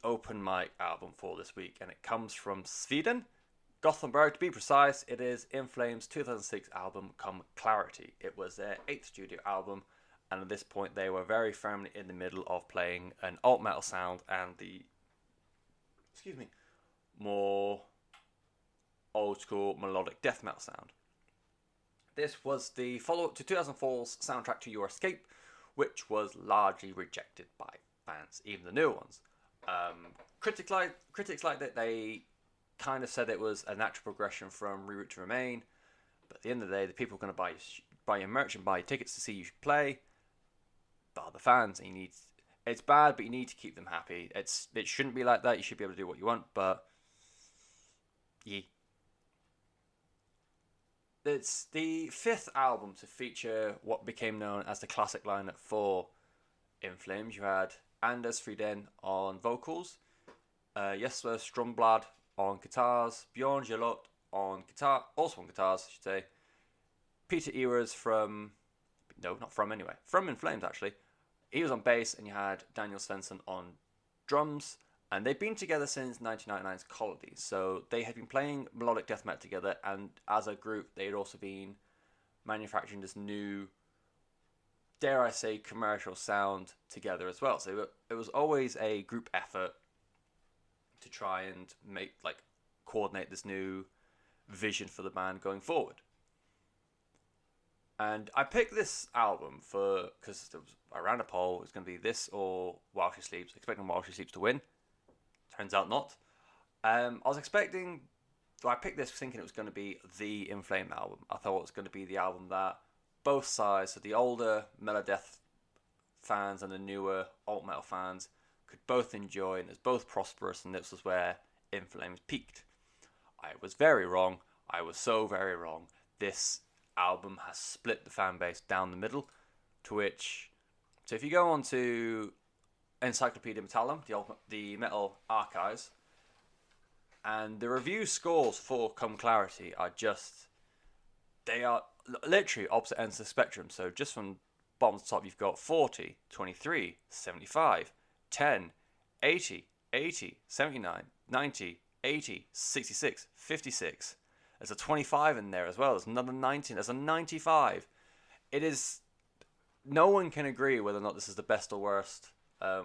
open mic album for this week, and it comes from Sweden, Gothenburg to be precise. It is In Flames' 2006 album Come Clarity. It was their eighth studio album, and at this point they were very firmly in the middle of playing an alt metal sound and the, excuse me, more old school melodic death metal sound. This was the follow up to 2004's soundtrack to Your Escape, which was largely rejected by fans, even the new ones. Critics like that. They kind of said it was a natural progression from Reroute to Remain, but at the end of the day, the people are going to buy your merch and buy your tickets to see you play are the fans. And you need, it's bad, but you need to keep them happy. It shouldn't be like that. You should be able to do what you want, but yeah. It's the fifth album to feature what became known as the classic lineup for In Flames. You had Anders Friden on vocals, Jesper Stromblad on guitars, Bjorn Gelot on guitar, also on guitars, I should say. Peter Eras from, no, not from anyway, from In Flames actually. He was on bass, and you had Daniel Svensson on drums. And they've been together since 1999's Colony, so they had been playing melodic death metal together, and as a group, they had also been manufacturing this new, dare I say, commercial sound together as well. So it was always a group effort to try and coordinate this new vision for the band going forward. And I picked this album because I ran a poll. It was going to be this or While She Sleeps, expecting While She Sleeps to win. Turns out not. I picked this thinking it was going to be the In Flame album. I thought it was going to be the album that both sides, so the older Melodeath fans and the newer alt metal fans, could both enjoy, and it's both prosperous, and this was where In Flames peaked. I was very wrong. I was so very wrong. This album has split the fan base down the middle, so if you go on to Encyclopedia Metallum, the metal archives, and the review scores for Come Clarity they are literally opposite ends of the spectrum. So just from bottom to top, you've got 40, 23, 75, 10, 80, 80, 79, 90, 80, 66, 56. There's a 25 in there as well. There's another 19. There's a 95. It is, no one can agree whether or not this is the best or worst. I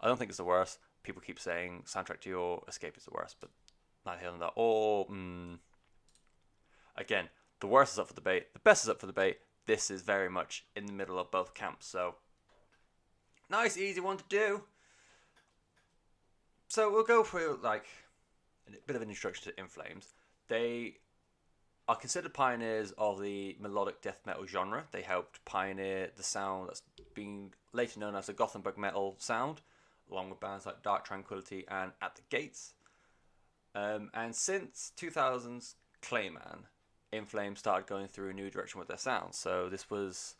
don't think it's the worst. People keep saying Soundtrack to Your Escape is the worst, but not hearing that. Or again, the worst is up for debate. The best is up for debate. This is very much in the middle of both camps. So nice, easy one to do. So we'll go through a bit of an introduction to In Flames. They are considered pioneers of the melodic death metal genre. They helped pioneer the sound that's been later known as the Gothenburg metal sound, along with bands like Dark Tranquillity and At the Gates. And since 2000's Clayman, In Flames started going through a new direction with their sound. So this was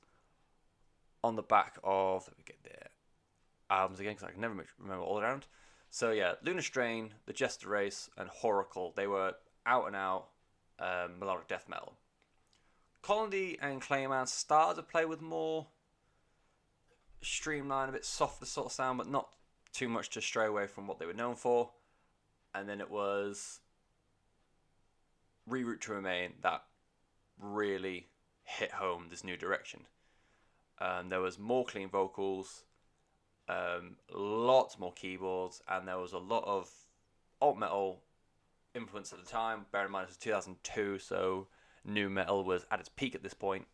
on the back of, let me get their albums again because I can never remember all around. So yeah, Lunar Strain, The Jester Race, and Horacle, they were out and out melodic death metal. Colony and Clayman started to play with more streamlined, a bit softer sort of sound, but not too much to stray away from what they were known for. And then it was Reroute to Remain that really hit home this new direction. There was more clean vocals, lots more keyboards, and there was a lot of alt metal influence at the time. Bear in mind it was 2002, so new metal was at its peak at this point.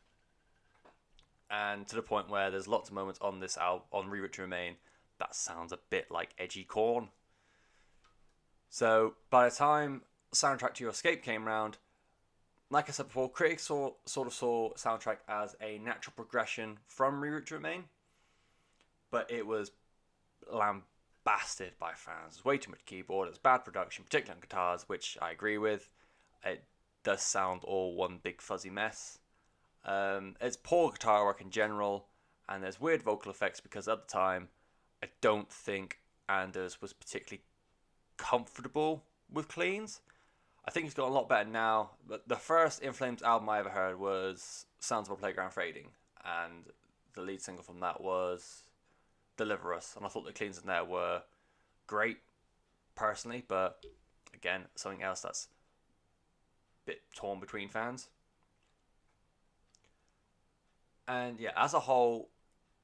And to the point where there's lots of moments on this album, on Reroute to Remain, that sounds a bit like edgy Korn. So by the time Soundtrack to Your Escape came around, like I said before, critics sort of saw Soundtrack as a natural progression from Reroute to Remain, but it was lambasted by fans. Way too much keyboard, it's bad production, particularly on guitars, which I agree with. It does sound all one big fuzzy mess. It's poor guitar work in general, and there's weird vocal effects because at the time, I don't think Anders was particularly comfortable with cleans. I think he's got a lot better now, but the first In Flames album I ever heard was Sounds of a Playground Fading, and the lead single from that was Deliver Us, and I thought the cleans in there were great personally, but again, something else that's a bit torn between fans. And yeah, as a whole,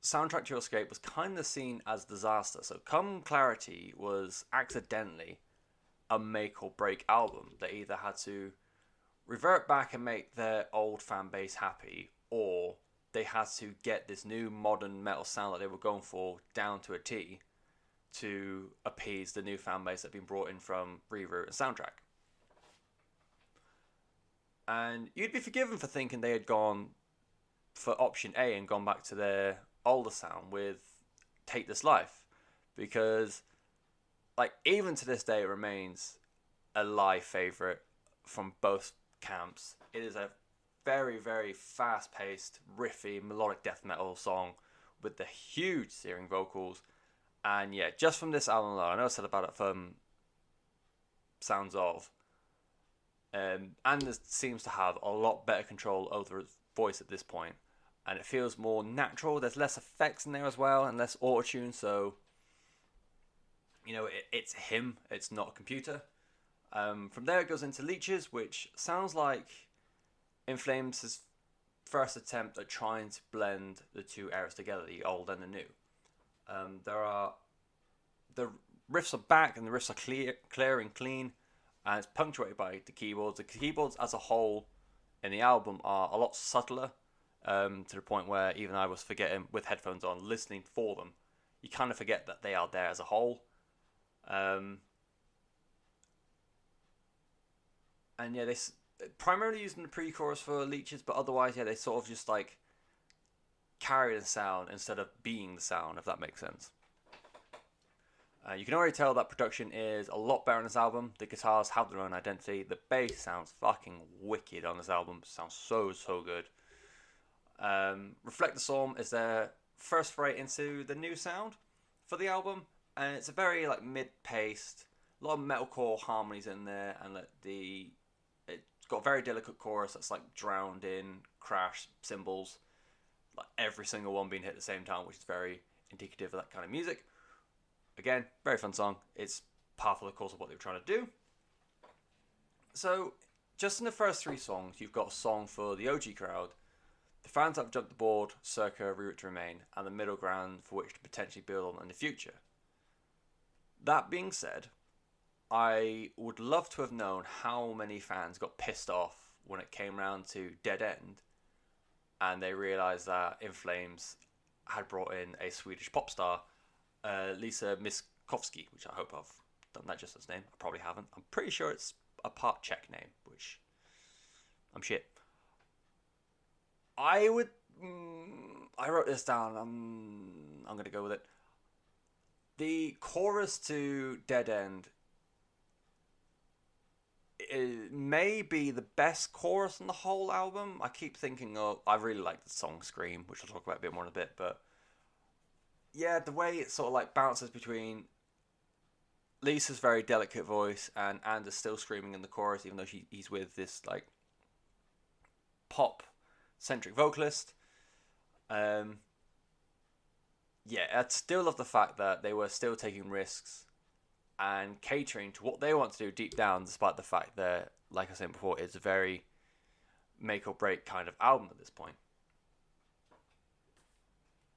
Soundtrack to Your Escape was kind of seen as disaster. So Come Clarity was accidentally a make or break album. They either had to revert back and make their old fan base happy, or they had to get this new modern metal sound that they were going for down to a T to appease the new fan base that had been brought in from Reroute and Soundtrack. And you'd be forgiven for thinking they had gone for option A and gone back to their older sound with Take This Life, because like even to this day it remains a live favorite from both camps. It is a very, very fast-paced, riffy, melodic death metal song with the huge searing vocals. And yeah, just from this album alone, I know I said about it from Sounds Of, Anders seems to have a lot better control over his voice at this point, and it feels more natural. There's less effects in there as well, and less auto-tune, so you know, it's him, it's not a computer. From there it goes into Leeches, which sounds like In Flames' first attempt at trying to blend the two eras together, the old and the new. The riffs are back, and the riffs are clear and clean, and it's punctuated by the keyboards. The keyboards as a whole in the album are a lot subtler, to the point where even I was forgetting, with headphones on, listening for them. You kind of forget that they are there as a whole. And yeah, they primarily using the pre-chorus for Leeches, but otherwise, yeah, they sort of just like carry the sound instead of being the sound, if that makes sense. You can already tell that production is a lot better on this album. The guitars have their own identity. The bass sounds fucking wicked on this album. It sounds so, so good. Reflect the Storm is their first foray into the new sound for the album, and it's a very like mid-paced, a lot of metalcore harmonies in there, and it's got a very delicate chorus that's like drowned in crash cymbals, like every single one being hit at the same time, which is very indicative of that kind of music. Again, very fun song. It's powerful, of course, of what they were trying to do. So, just in the first three songs, you've got a song for the OG crowd, the fans that have jumped the board, circa Reroute to Remain, and the middle ground for which to potentially build on in the future. That being said, I would love to have known how many fans got pissed off when it came around to Dead End, and they realised that In Flames had brought in a Swedish pop star, Lisa Miskovsky, which I hope I've done that just as name. I probably haven't. I'm pretty sure it's a part Czech name, which I'm shit. I would. I wrote this down. I'm gonna go with it. The chorus to Dead End, it may be the best chorus on the whole album. I keep thinking of. I really like the song Scream, which I'll talk about a bit more in a bit, but yeah, the way it sort of like bounces between Lisa's very delicate voice and Anders still screaming in the chorus, even though he's with this like pop centric vocalist. Yeah, I still love the fact that they were still taking risks and catering to what they want to do deep down, despite the fact that, like I said before, it's a very make or break kind of album at this point.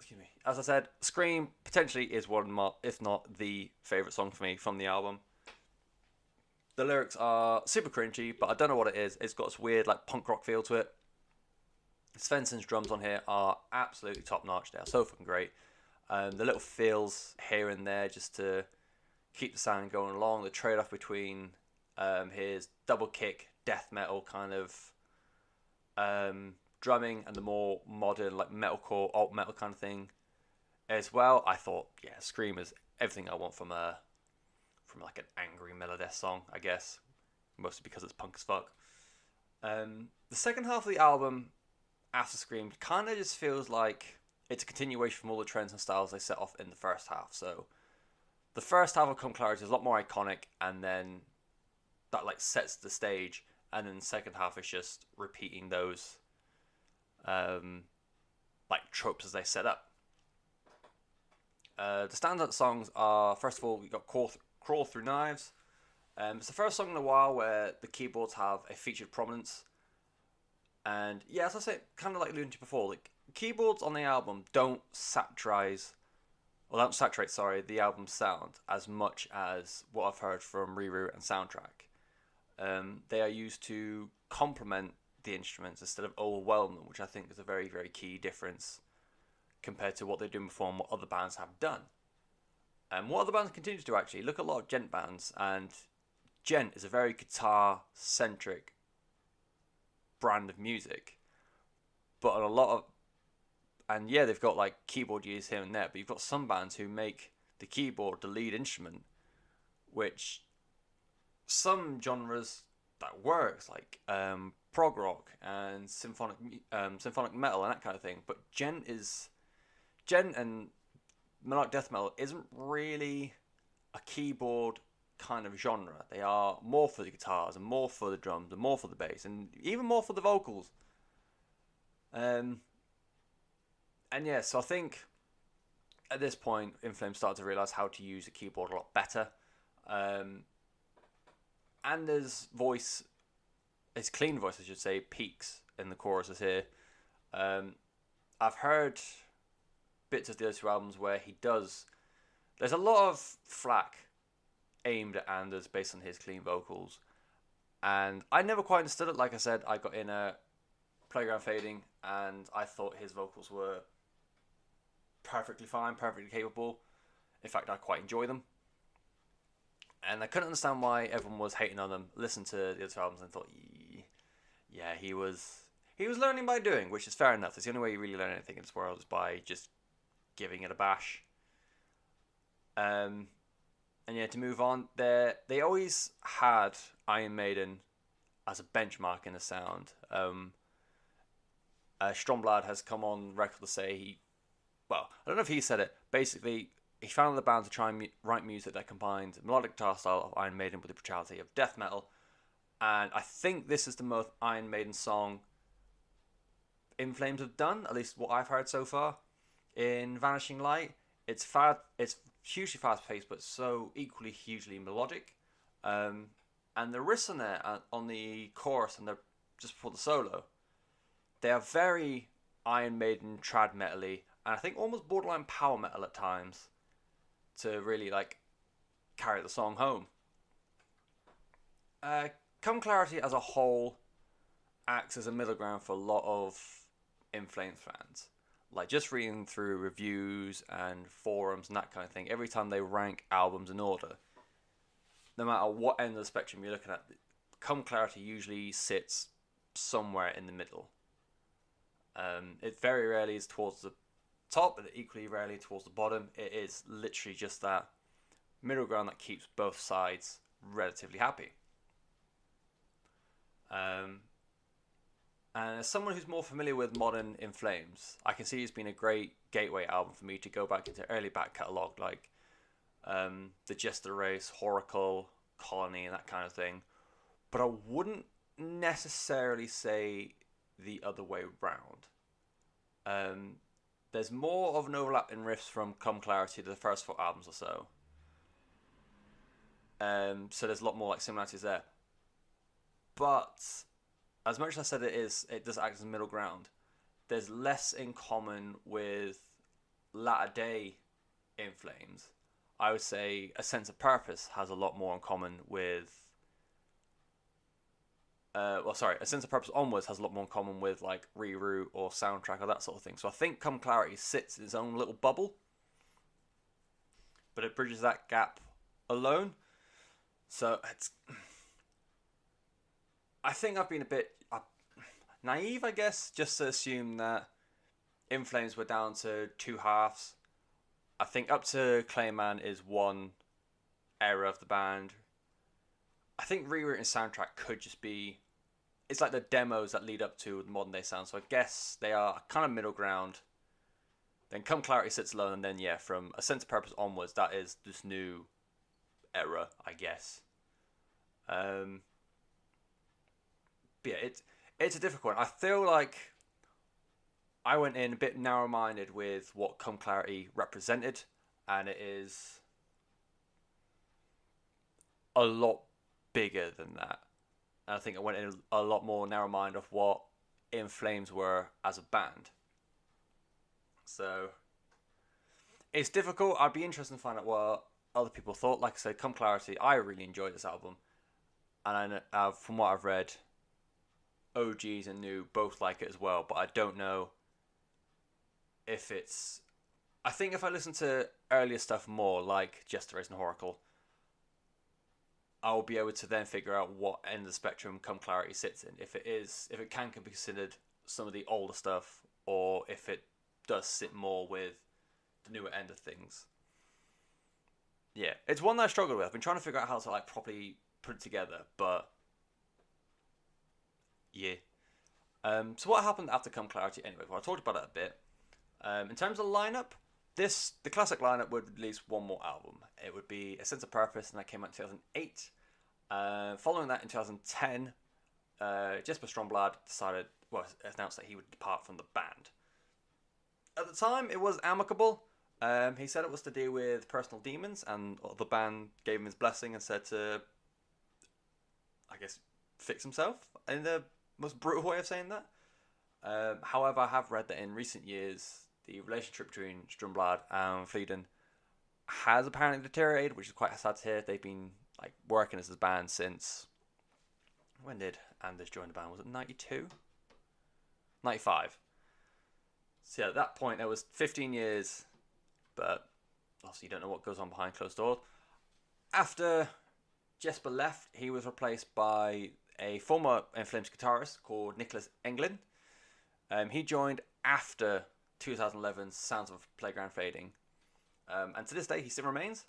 Excuse me. As I said, Scream potentially is one of my, if not the favourite song for me from the album. The lyrics are super cringy, but I don't know what it is. It's got this weird like punk rock feel to it. Svensson's drums on here are absolutely top notch. They are so fucking great. The little fills here and there just to keep the sound going along. The trade off between his double kick death metal kind of drumming and the more modern like metalcore alt metal kind of thing as well. I thought, yeah, Scream is everything I want from like an angry Megadeth song, I guess, mostly because it's punk as fuck. The second half of the album after Scream kind of just feels like it's a continuation from all the trends and styles they set off in the first half. So the first half of Come Clarity is a lot more iconic, and then that like sets the stage, and then the second half is just repeating those like tropes as they set up. The standout songs are, first of all, we got Crawl Through Knives. It's the first song in a while where the keyboards have a featured prominence. And yeah, as I said, kind of like alluded to before, like keyboards on the album don't saturate, the album's sound as much as what I've heard from Reroute and Soundtrack. They are used to complement the instruments instead of overwhelm them, which I think is a very, very key difference compared to what they're doing before and what other bands have done. And what other bands continue to do, actually, look at a lot of gent bands, and gent is a very guitar-centric brand of music. But on a lot of... And yeah, they've got like keyboard used here and there, but you've got some bands who make the keyboard the lead instrument, which some genres that works, like prog rock and symphonic metal and that kind of thing. But gent and melodic death metal isn't really a keyboard kind of genre. They are more for the guitars and more for the drums and more for the bass and even more for the vocals. And yeah, so I think at this point, In Flames started to realise how to use the keyboard a lot better. Anders' voice, his clean voice, I should say, peaks in the choruses here. I've heard bits of the other two albums where he does... There's a lot of flack aimed at Anders based on his clean vocals. And I never quite understood it. Like I said, I got in a Playground Fading and I thought his vocals were perfectly fine, perfectly capable. In fact, I quite enjoy them. And I couldn't understand why everyone was hating on them. Listened to the other two albums and thought, yeah, he was learning by doing, which is fair enough. It's the only way you really learn anything in this world is by just giving it a bash. And yeah, to move on, they always had Iron Maiden as a benchmark in the sound. Stromblad has come on record to say I don't know if he said it. Basically, he founded the band to try and write music that combined the melodic guitar style of Iron Maiden with the brutality of death metal. And I think this is the most Iron Maiden song In Flames have done, at least what I've heard so far. In Vanishing Light, it's hugely fast-paced, but so equally hugely melodic. And the riffs on there, on the chorus and just before the solo, they are very Iron Maiden trad metal-y, and I think almost borderline power metal at times, to really like carry the song home. Come Clarity as a whole acts as a middle ground for a lot of In Flames fans. Like just reading through reviews and forums and that kind of thing, every time they rank albums in order, no matter what end of the spectrum you're looking at, Come Clarity usually sits somewhere in the middle. It very rarely is towards the top, but equally rarely towards the bottom. It is literally just that middle ground that keeps both sides relatively happy. And as someone who's more familiar with modern In Flames, I can see it's been a great gateway album for me to go back into early back catalogue, like The Jester Race, Horacle, Colony, and that kind of thing. But I wouldn't necessarily say the other way round. There's more of an overlap in riffs from Come Clarity to the first 4 albums or so. So there's a lot more like similarities there. But as much as I said it does act as a middle ground, there's less in common with latter day In Flames. I would say A Sense of Purpose has a lot more in common with A Sense of Purpose onwards has a lot more in common with like Reroute or Soundtrack or that sort of thing. So I think Come Clarity sits in its own little bubble, but it bridges that gap alone. So I think I've been a bit naive, I guess, just to assume that In Flames were down to 2 halves. I think up to Clayman is one era of the band. I think Reroute and Soundtrack could just be... It's like the demos that lead up to the modern day sound. So I guess they are kind of middle ground. Then Come Clarity sits alone. And then, yeah, from A Sense of Purpose onwards, that is this new era, I guess. But yeah, it's a difficult one. I feel like I went in a bit narrow-minded with what Come Clarity represented. And it is... a lot bigger than that. And I think I went in a lot more narrow mind of what In Flames were as a band. So it's difficult. I'd be interested to find out what other people thought. Like I said, Come Clarity, I really enjoyed this album, and from what I've read, OGs and new both like it as well. But I don't know if it's. I think if I listen to earlier stuff more, like Jester and Horacle, I'll be able to then figure out what end of the spectrum Come Clarity sits in. If it can be considered some of the older stuff, or if it does sit more with the newer end of things. Yeah, it's one that I struggle with. I've been trying to figure out how to like properly put it together, but yeah. So what happened after Come Clarity anyway? Well, I talked about it a bit. In terms of lineup, the classic lineup would release one more album. It would be A Sense of Purpose, and that came out in 2008. Following that, in 2010, Jesper Stromblad announced that he would depart from the band. At the time, it was amicable. He said it was to deal with personal demons, and the band gave him his blessing and said to, I guess, fix himself in the most brutal way of saying that. However, I have read that in recent years, the relationship between Stromblad and Fleeden has apparently deteriorated, which is quite sad to hear. They've been like working as a band since, when did Anders join the band? Was it 92? 95. So yeah, at that point, there was 15 years, but obviously you don't know what goes on behind closed doors. After Jesper left, he was replaced by a former In Flames guitarist called Nicholas Englund. He joined after 2011's Sounds of Playground Fading. And to this day, he still remains.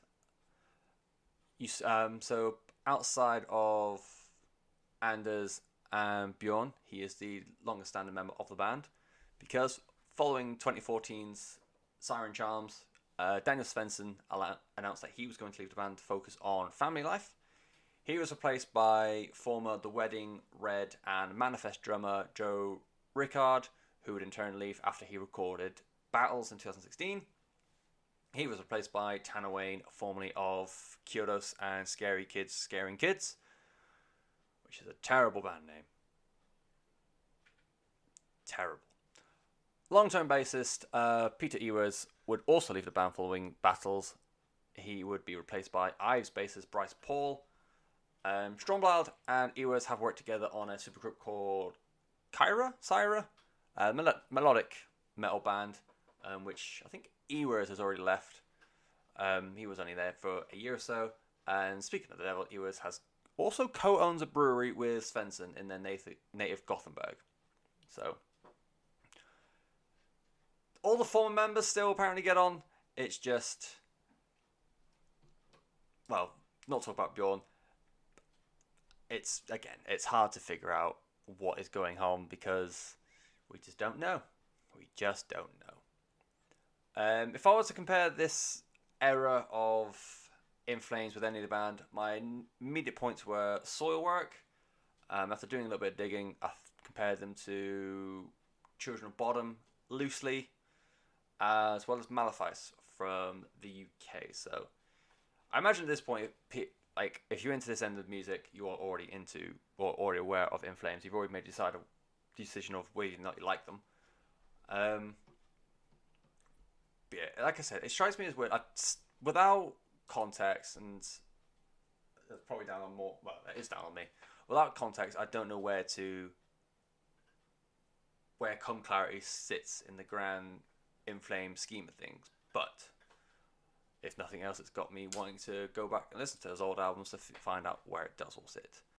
So outside of Anders and Bjorn, he is the longest standing member of the band, because following 2014's Siren Charms, Daniel Svensson announced that he was going to leave the band to focus on family life. He was replaced by former The Wedding, Red, and Manifest drummer Joe Rickard, who would in turn leave after he recorded Battles in 2016. He was replaced by Tanner Wayne, formerly of Kyotos and Scary Kids Scaring Kids, which is a terrible band name. Terrible. Long-term bassist Peter Ewers would also leave the band following Battles. He would be replaced by Ives bassist Bryce Paul. Stromblad and Ewers have worked together on a supergroup called Syra, melodic metal band, which I think Ewers has already left. He was only there for a year or so. And speaking of the devil, Ewers has also co-owns a brewery with Svensson in their native Gothenburg. So all the former members still apparently get on. It's just, well, not talk about Bjorn. It's hard to figure out what is going on because we just don't know. We just don't know. If I was to compare this era of In Flames with any of the band, my immediate points were Soilwork. After doing a little bit of digging, I compared them to Children of Bodom loosely, as well as Malefice from the UK. So I imagine at this point, like if you're into this end of music, you are already into or already aware of In Flames. You've already made a decision of whether or not you like them. But yeah, like I said, it strikes me as weird. Without context, and it's probably down on more. Well, it is down on me. Without context, I don't know where Come Clarity sits in the grand In Flames scheme of things. But if nothing else, it's got me wanting to go back and listen to those old albums to find out where it does all sit.